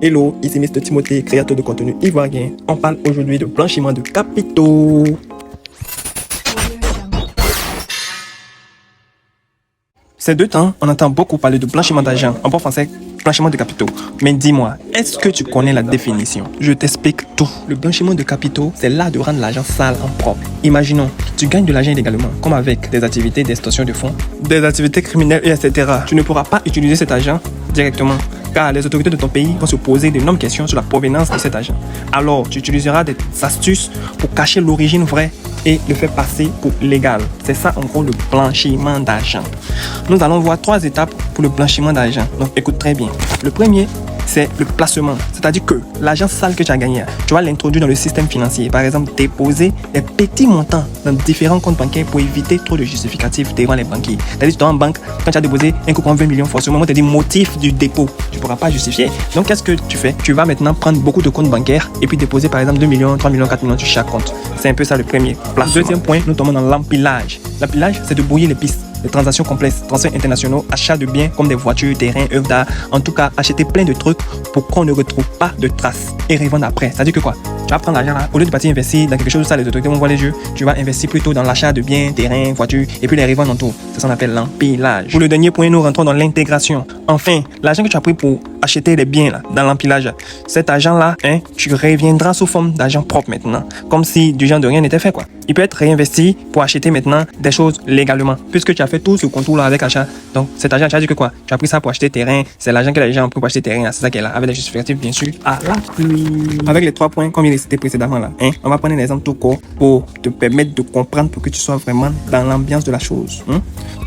Hello, ici Mr Timothée, créateur de contenu ivoirien. On parle aujourd'hui de blanchiment de capitaux. Ces deux temps, on entend beaucoup parler de blanchiment d'argent, en bon français, blanchiment de capitaux. Mais dis-moi, est-ce que tu connais la définition? Je t'explique tout. Le blanchiment de capitaux, c'est l'art de rendre l'argent sale en propre. Imaginons, tu gagnes de l'argent illégalement, comme avec des activités d'extorsion de fonds, des activités criminelles, etc. Tu ne pourras pas utiliser cet argent directement, car les autorités de ton pays vont se poser d'énormes questions sur la provenance de cet argent. Alors, tu utiliseras des astuces pour cacher l'origine vraie et le faire passer pour légal. C'est ça, en gros, le blanchiment d'argent. Nous allons voir 3 étapes pour le blanchiment d'argent. Donc, écoute très bien. Le premier, c'est le placement. C'est-à-dire que l'argent sale que tu as gagné, tu vas l'introduire dans le système financier. Par exemple, déposer des petits montants dans différents comptes bancaires pour éviter trop de justificatifs devant les banquiers. C'est-à-dire, tu es en banque, quand tu as déposé un coupon 20 millions, forcément, on te dit motif du dépôt. Tu ne pourras pas justifier. Donc, qu'est-ce que tu fais? Tu vas maintenant prendre beaucoup de comptes bancaires et puis déposer, par exemple, 2 millions, 3 millions, 4 millions sur chaque compte. C'est un peu ça le premier placement. Deuxième point, nous tombons dans l'empilage. L'empilage, c'est de brouiller les pistes. Les transactions complexes, transferts internationaux, achat de biens comme des voitures, terrains, œuvres d'art. En tout cas, acheter plein de trucs pour qu'on ne retrouve pas de traces et revendre après. C'est-à-dire que quoi? Tu vas prendre l'argent là, au lieu de partir investir dans quelque chose, ça les autorités vont voir les yeux, tu vas investir plutôt dans l'achat de biens, terrains, voitures et puis les revendre en tout. C'est ce qu'on appelle l'empilage. Pour le dernier point, nous rentrons dans l'intégration. Enfin, l'argent que tu as pris pour acheter les biens là, dans l'empilage, cet argent là, tu reviendras sous forme d'argent propre maintenant. Comme si du genre de rien n'était fait quoi. Il peut être réinvesti pour acheter maintenant des choses légalement. Puisque tu as fait tout ce contour là avec achat. Donc cet argent, tu as dit que quoi? Tu as pris ça pour acheter terrain. C'est l'argent que les gens ont pris pour acheter terrain. C'est ça qui est là. Avec des justificatifs bien sûr. À l'appui. Avec les 3 points comme il est cité précédemment là. On va prendre un exemple tout court pour te permettre de comprendre pour que tu sois vraiment dans l'ambiance de la chose.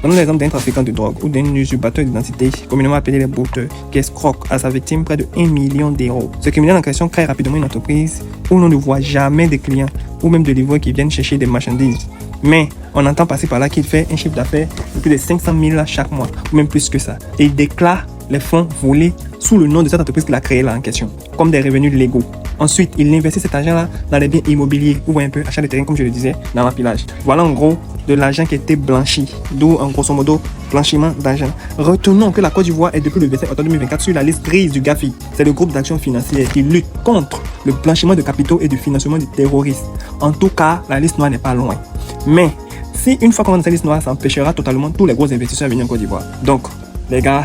Prenons l'exemple d'un trafiquant de drogue ou d'un usurpateur d'identité, communément appelé les bouteux, qui escroque à sa victime près de 1 million d'euros. Ce criminel en question crée rapidement une entreprise où l'on ne voit jamais de clients ou même de livreurs qui viennent chercher des marchandises. Mais on entend passer par là qu'il fait un chiffre d'affaires de plus de 500 000 chaque mois, ou même plus que ça. Et il déclare les fonds volés sous le nom de cette entreprise qu'il a créée là en question, comme des revenus légaux. Ensuite, il investit cet argent-là dans les biens immobiliers, ou un peu achat de terrain, comme je le disais, dans l'empilage. Voilà en gros de l'argent qui a été blanchi, d'où en grosso modo blanchiment d'argent. Retenons que la Côte d'Ivoire est depuis le 25 octobre 2024 sur la liste grise du GAFI. C'est le groupe d'action financière qui lutte contre le blanchiment de capitaux et du financement du terrorisme. En tout cas, la liste noire n'est pas loin. Mais si une fois qu'on va dans cette liste noire, ça empêchera totalement tous les gros investisseurs à venir en Côte d'Ivoire. Donc, les gars,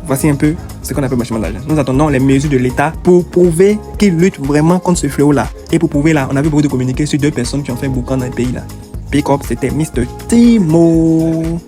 voici un peu ce qu'on appelle le blanchiment d'argent. Nous attendons les mesures de l'État pour prouver qu'il lutte vraiment contre ce fléau-là. Et pour prouver là, on avait beaucoup de communiquer sur 2 personnes qui ont fait boucan dans le pays là. Pick up, c'était Mr Timo.